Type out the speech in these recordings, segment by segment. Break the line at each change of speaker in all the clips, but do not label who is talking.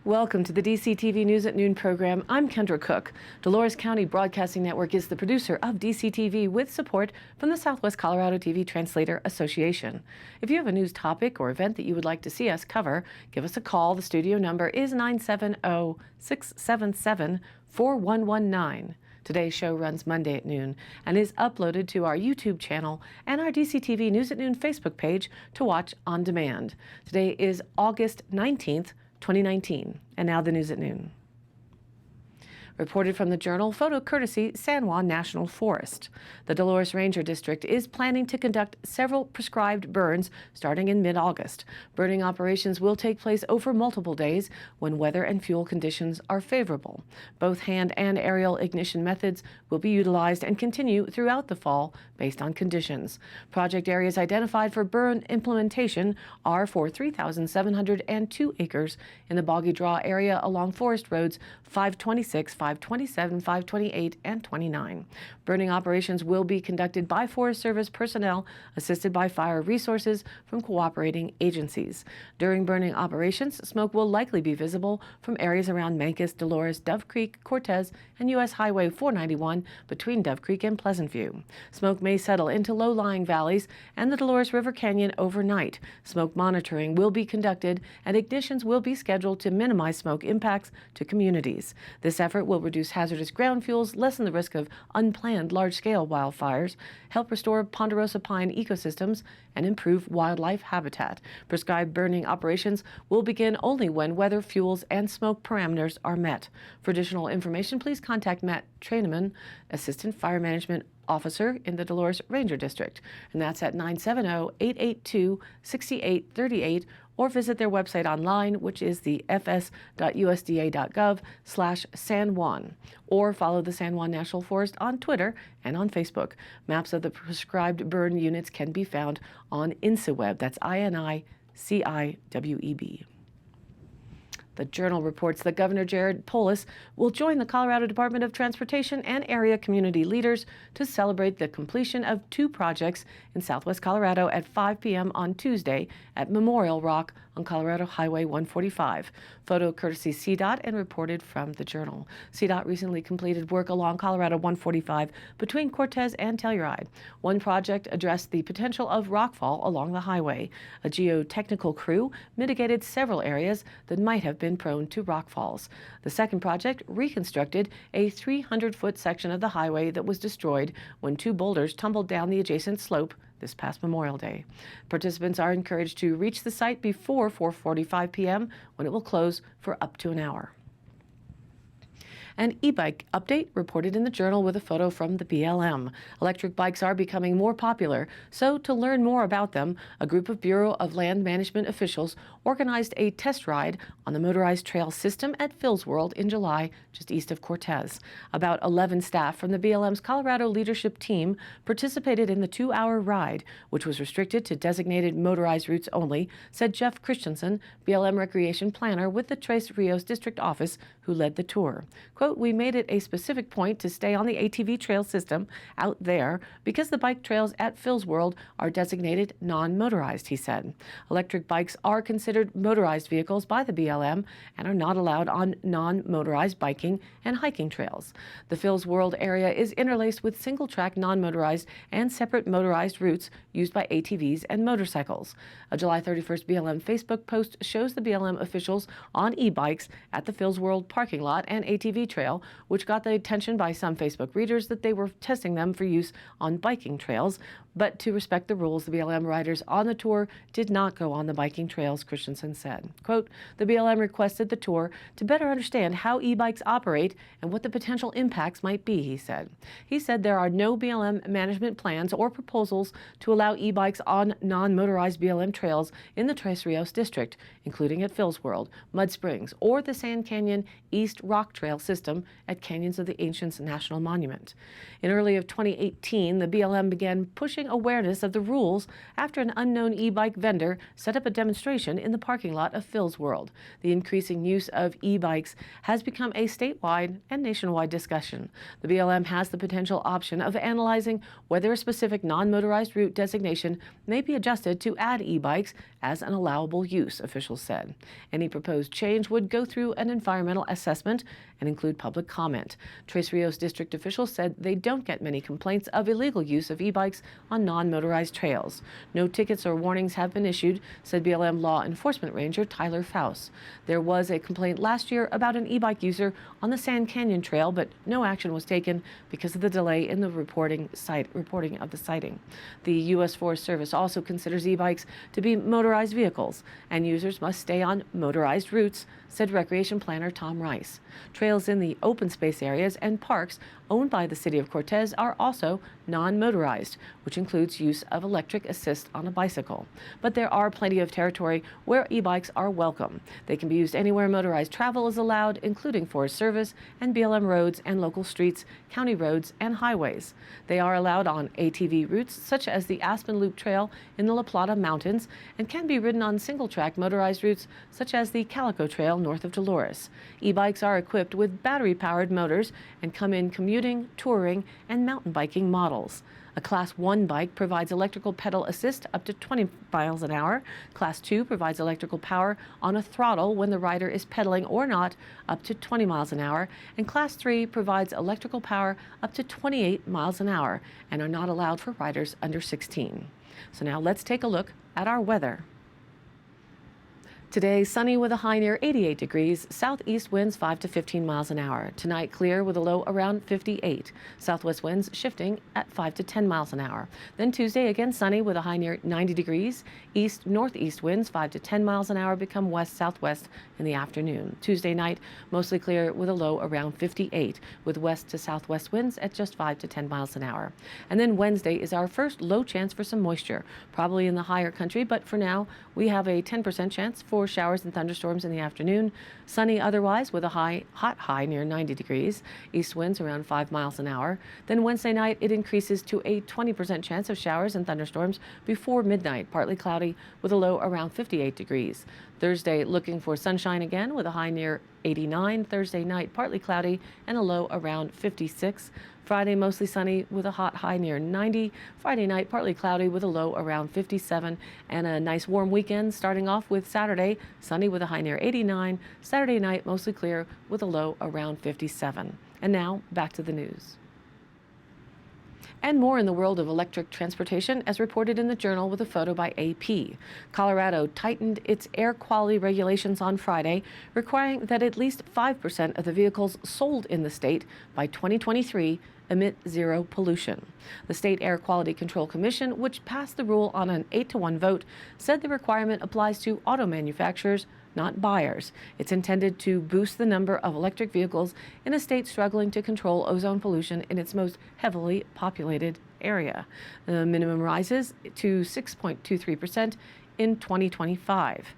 Welcome to the DCTV News at Noon program. I'm Kendra Cook. Dolores County Broadcasting Network is the producer of DCTV with support from the Southwest Colorado TV Translator Association. If you have a news topic or event that you would like to see us cover, give us a call. The studio number is 970-677-4119. Today's show runs Monday at noon and is uploaded to our YouTube channel and our DCTV News at Noon Facebook page to watch on demand. Today is August 19th, 2019. And now the news at noon. Reported from the Journal, photo courtesy San Juan National Forest. The Dolores Ranger District is planning to conduct several prescribed burns starting in mid-August. Burning operations will take place over multiple days when weather and fuel conditions are favorable. Both hand and aerial ignition methods will be utilized and continue throughout the fall based on conditions. Project areas identified for burn implementation are for 3,702 acres in the Boggy Draw area along Forest Roads 526, 527, 528, and 29. Burning operations will be conducted by Forest Service personnel assisted by fire resources from cooperating agencies. During burning operations, smoke will likely be visible from areas around Mancos, Dolores, Dove Creek, Cortez, and U.S. Highway 491 between Dove Creek and Pleasant View. Smoke may settle into low-lying valleys and the Dolores River Canyon overnight. Smoke monitoring will be conducted and ignitions will be scheduled to minimize smoke impacts to communities. This effort will reduce hazardous ground fuels, lessen the risk of unplanned large-scale wildfires, help restore ponderosa pine ecosystems, and improve wildlife habitat. Prescribed burning operations will begin only when weather, fuels, and smoke parameters are met. For additional information, please contact Matt Traineman, Assistant Fire Management Officer in the Dolores Ranger District, and that's at 970-882-6838, or visit their website online, which is the fs.usda.gov/San Juan, or follow the San Juan National Forest on Twitter and on Facebook. Maps of the prescribed burn units can be found on INCIWEB, that's INICIWEB. The Journal reports that Governor Jared Polis will join the Colorado Department of Transportation and area community leaders to celebrate the completion of two projects in southwest Colorado at 5 p.m. on Tuesday at Memorial Rock on Colorado Highway 145. Photo courtesy CDOT and reported from the Journal. CDOT recently completed work along Colorado 145 between Cortez and Telluride. One project addressed the potential of rockfall along the highway. A geotechnical crew mitigated several areas that might have been prone to rockfalls. The second project reconstructed a 300-foot section of the highway that was destroyed when two boulders tumbled down the adjacent slope this past Memorial Day. Participants are encouraged to reach the site before 4:45 p.m. when it will close for up to an hour. An e-bike update reported in the Journal with a photo from the BLM. Electric bikes are becoming more popular, so to learn more about them, a group of Bureau of Land Management officials organized a test ride on the motorized trail system at Phil's World in July, just east of Cortez. About 11 staff from the BLM's Colorado leadership team participated in the 2-hour ride, which was restricted to designated motorized routes only, said Jeff Christensen, BLM recreation planner with the Tres Rios district office, who led the tour. Quote, "We made it a specific point to stay on the ATV trail system out there because the bike trails at Phil's World are designated non-motorized," he said. Electric bikes are considered motorized vehicles by the BLM and are not allowed on non-motorized biking and hiking trails. The Phil's World area is interlaced with single-track non-motorized and separate motorized routes used by ATVs and motorcycles. A July 31st BLM Facebook post shows the BLM officials on e-bikes at the Phil's World parking lot and ATV trail, which got the attention by some Facebook readers that they were testing them for use on biking trails. But to respect the rules, the BLM riders on the tour did not go on the biking trails, Christensen said. Quote, "The BLM requested the tour to better understand how e-bikes operate and what the potential impacts might be," he said. He said there are no BLM management plans or proposals to allow e-bikes on non-motorized BLM trails in the Tres Rios district, including at Phil's World, Mud Springs, or the Sand Canyon East Rock Trail system. system at Canyons of the Ancients National Monument. In early of 2018, the BLM began pushing awareness of the rules after an unknown e-bike vendor set up a demonstration in the parking lot of Phil's World. The increasing use of e-bikes has become a statewide and nationwide discussion. The BLM has the potential option of analyzing whether a specific non-motorized route designation may be adjusted to add e-bikes as an allowable use, officials said. Any proposed change would go through an environmental assessment and include public comment. Tres Rios district officials said they don't get many complaints of illegal use of e-bikes on non-motorized trails. No tickets or warnings have been issued, said BLM law enforcement ranger Tyler Faust. There was a complaint last year about an e-bike user on the Sand Canyon Trail, but no action was taken because of the delay in the reporting of the sighting. The U.S. Forest Service also considers e-bikes to be motorized vehicles, and users must stay on motorized routes, said recreation planner Tom Rice. Trails in the open space areas and parks owned by the city of Cortez are also non-motorized, which includes use of electric assist on a bicycle. But there are plenty of territory where e-bikes are welcome. They can be used anywhere motorized travel is allowed, including Forest Service and BLM roads and local streets, county roads, and highways. They are allowed on ATV routes such as the Aspen Loop Trail in the La Plata Mountains and can be ridden on single-track motorized routes such as the Calico Trail north of Dolores. E-bikes are equipped with battery-powered motors and come in commuting, touring, and mountain biking models. A Class 1 bike provides electrical pedal assist up to 20 miles an hour. Class 2 provides electrical power on a throttle when the rider is pedaling or not up to 20 miles an hour. And Class 3 provides electrical power up to 28 miles an hour and are not allowed for riders under 16. So now let's take a look at our weather. Today, sunny with a high near 88 degrees, southeast winds 5 to 15 miles an hour. Tonight, clear with a low around 58. Southwest winds shifting at 5 to 10 miles an hour. Then Tuesday, again sunny with a high near 90 degrees. East-northeast winds 5 to 10 miles an hour become west-southwest in the afternoon. Tuesday night, mostly clear with a low around 58, with west to southwest winds at just 5 to 10 miles an hour. And then Wednesday is our first low chance for some moisture, probably in the higher country, but for now, we have a 10% chance for showers and thunderstorms in the afternoon. Sunny otherwise with a hot high near 90 degrees. East winds around 5 miles an hour. Then Wednesday night it increases to a 20% chance of showers and thunderstorms before midnight, partly cloudy with a low around 58 degrees. Thursday looking for sunshine again with a high near 89. Thursday night partly cloudy and a low around 56. Friday mostly sunny with a hot high near 90. Friday night partly cloudy with a low around 57. And a nice warm weekend starting off with Saturday, sunny with a high near 89. Saturday night mostly clear with a low around 57. And now back to the news. And more in the world of electric transportation, as reported in the Journal with a photo by AP. Colorado tightened its air quality regulations on Friday, requiring that at least 5% of the vehicles sold in the state by 2023 emit zero pollution. The State Air Quality Control Commission, which passed the rule on an 8-to-1 vote, said the requirement applies to auto manufacturers, not buyers. It's intended to boost the number of electric vehicles in a state struggling to control ozone pollution in its most heavily populated area. The minimum rises to 6.23% in 2025.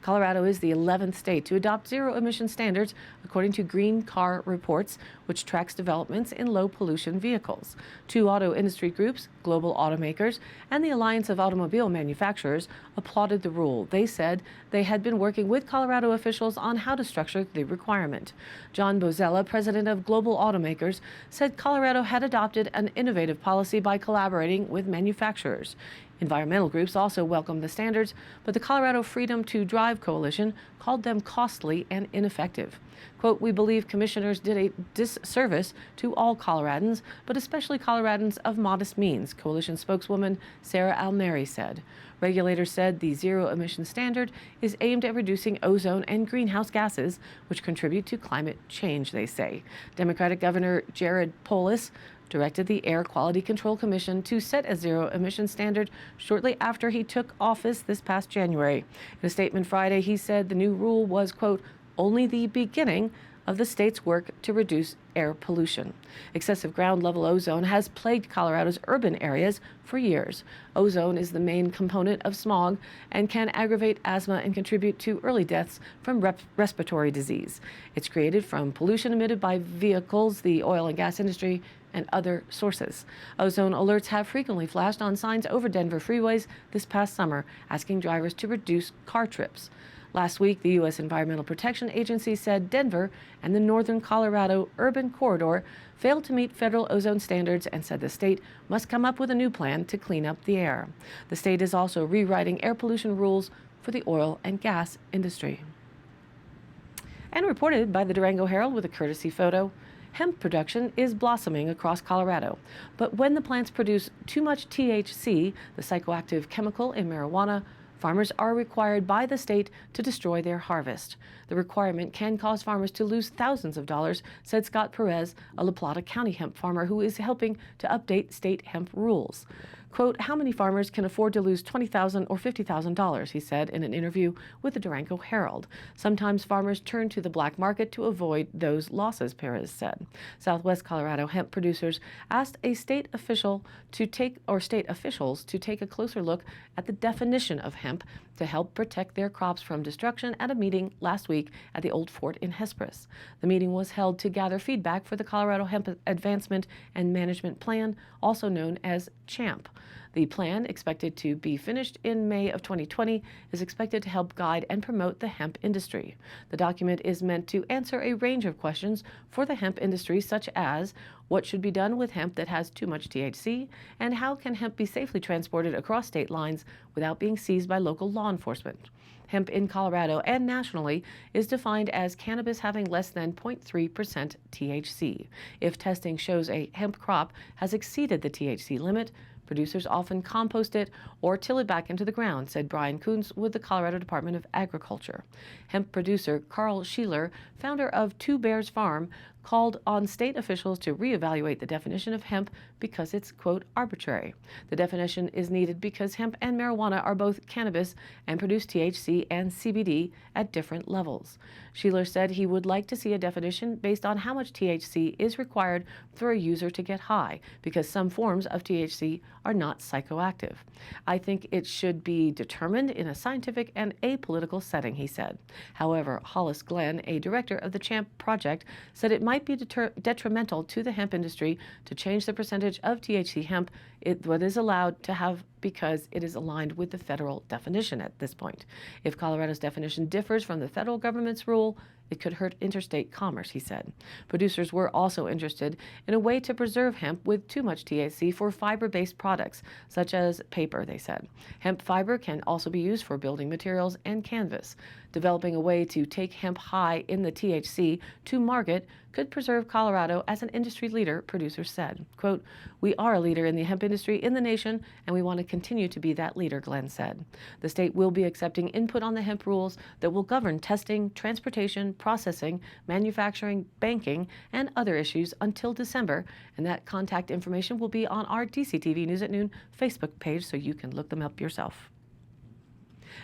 Colorado is the 11th state to adopt zero-emission standards, according to Green Car Reports, which tracks developments in low-pollution vehicles. Two auto industry groups, Global Automakers and the Alliance of Automobile Manufacturers, applauded the rule. They said they had been working with Colorado officials on how to structure the requirement. John Bozella, president of Global Automakers, said Colorado had adopted an innovative policy by collaborating with manufacturers. Environmental groups also welcomed the standards, but the Colorado Freedom to Drive Coalition called them costly and ineffective. Quote, "We believe commissioners did a disservice to all Coloradans, but especially Coloradans of modest means," coalition spokeswoman Sarah Almeri said. Regulators said the zero-emission standard is aimed at reducing ozone and greenhouse gases, which contribute to climate change, they say. Democratic Governor Jared Polis directed the Air Quality Control Commission to set a zero-emission standard shortly after he took office this past January. In a statement Friday, he said the new rule was, quote, "only the beginning of the state's work to reduce air pollution. Excessive ground level ozone has plagued Colorado's urban areas for years. Ozone is the main component of smog and can aggravate asthma and contribute to early deaths from respiratory disease. It's created from pollution emitted by vehicles, the oil and gas industry, and other sources. Ozone alerts have frequently flashed on signs over Denver freeways this past summer, asking drivers to reduce car trips. Last week, the U.S. Environmental Protection Agency said Denver and the northern Colorado urban corridor failed to meet federal ozone standards and said the state must come up with a new plan to clean up the air. The state is also rewriting air pollution rules for the oil and gas industry. And reported by the Durango Herald with a courtesy photo, hemp production is blossoming across Colorado. But when the plants produce too much THC, the psychoactive chemical in marijuana, farmers are required by the state to destroy their harvest. The requirement can cause farmers to lose thousands of dollars, said Scott Perez, a La Plata County hemp farmer who is helping to update state hemp rules. Quote, how many farmers can afford to lose $20,000 or $50,000, he said in an interview with the Durango Herald. Sometimes farmers turn to the black market to avoid those losses, Perez said. Southwest Colorado hemp producers asked state officials to take a closer look at the definition of hemp to help protect their crops from destruction at a meeting last week at the Old Fort in Hesperus. The meeting was held to gather feedback for the Colorado Hemp Advancement and Management Plan, also known as CHAMP. The plan, expected to be finished in May of 2020, is expected to help guide and promote the hemp industry. The document is meant to answer a range of questions for the hemp industry, such as what should be done with hemp that has too much THC, and how can hemp be safely transported across state lines without being seized by local law enforcement. Hemp in Colorado and nationally is defined as cannabis having less than 0.3% THC. If testing shows a hemp crop has exceeded the THC limit, producers often compost it or till it back into the ground, said Brian Kuntz with the Colorado Department of Agriculture. Hemp producer Carl Sheeler, founder of Two Bears Farm, called on state officials to reevaluate the definition of hemp because it's, quote, arbitrary. The definition is needed because hemp and marijuana are both cannabis and produce THC and CBD at different levels. Sheeler said he would like to see a definition based on how much THC is required for a user to get high, because some forms of THC are not psychoactive. I think it should be determined in a scientific and apolitical setting, he said. However, Hollis Glenn, a director of the CHAMP project, said it might be detrimental to the hemp industry to change the percentage of THC hemp what is allowed to have because it is aligned with the federal definition at this point. If Colorado's definition differs from the federal government's rule, it could hurt interstate commerce, he said. Producers were also interested in a way to preserve hemp with too much THC for fiber-based products, such as paper, they said. Hemp fiber can also be used for building materials and canvas. Developing a way to take hemp high in the THC to market could preserve Colorado as an industry leader, producers said. Quote, we are a leader in the hemp industry in the nation, and we want to continue to be that leader, Glenn said. The state will be accepting input on the hemp rules that will govern testing, transportation, processing, manufacturing, banking, and other issues until December, and that contact information will be on our DCTV News at Noon Facebook page so you can look them up yourself.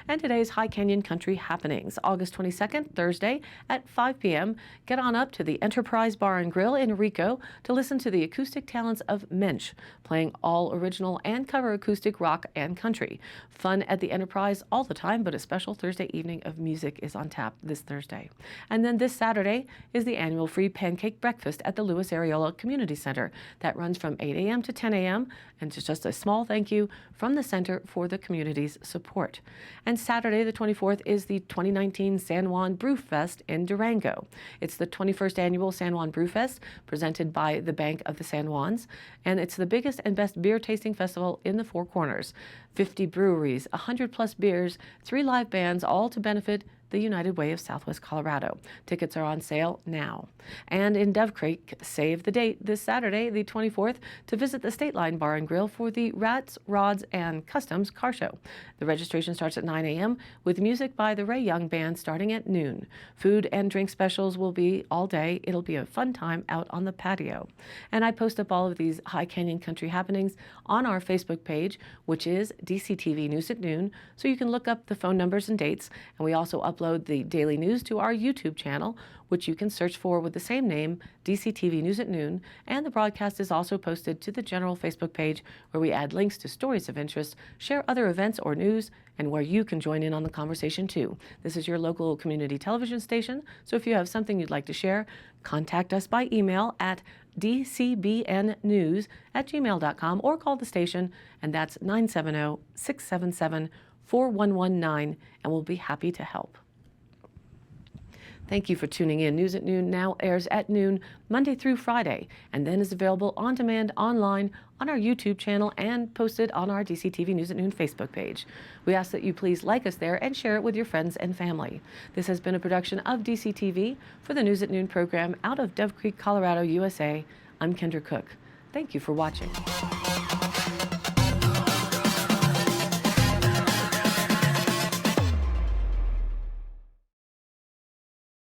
And today's High Canyon Country happenings, August 22nd, Thursday at 5 p.m. Get on up to the Enterprise Bar and Grill in Rico to listen to the acoustic talents of Mensch, playing all original and cover acoustic rock and country. Fun at the Enterprise all the time, but a special Thursday evening of music is on tap this Thursday. And then this Saturday is the annual free pancake breakfast at the Louis Areola Community Center. That runs from 8 a.m. to 10 a.m. and it's just a small thank you from the center for the community's support. And Saturday, the 24th, is the 2019 San Juan Brew Fest in Durango. It's the 21st annual San Juan Brew Fest presented by the Bank of the San Juans, and it's the biggest and best beer tasting festival in the Four Corners. 50 breweries, 100-plus beers, 3 live bands, all to benefit the United Way of Southwest Colorado. Tickets are on sale now. And in Dove Creek, save the date this Saturday, the 24th, to visit the State Line Bar and Grill for the Rats, Rods, and Customs Car Show. The registration starts at 9 a.m. with music by the Ray Young Band starting at noon. Food and drink specials will be all day. It'll be a fun time out on the patio. And I post up all of these High Canyon Country happenings on our Facebook page, which is DCTV News at Noon, so you can look up the phone numbers and dates. And we also upload upload the daily news to our YouTube channel, which you can search for with the same name, DCTV News at Noon, and the broadcast is also posted to the general Facebook page where we add links to stories of interest, share other events or news, and where you can join in on the conversation too. This is your local community television station, so if you have something you'd like to share, contact us by email at dcbnnews@gmail.com or call the station, and that's 970-677-4119, and we'll be happy to help. Thank you for tuning in. News at Noon now airs at noon Monday through Friday, and then is available on demand online on our YouTube channel and posted on our DCTV News at Noon Facebook page. We ask that you please like us there and share it with your friends and family. This has been a production of DCTV for the News at Noon program out of Dove Creek, Colorado, USA. I'm Kendra Cook. Thank you for watching.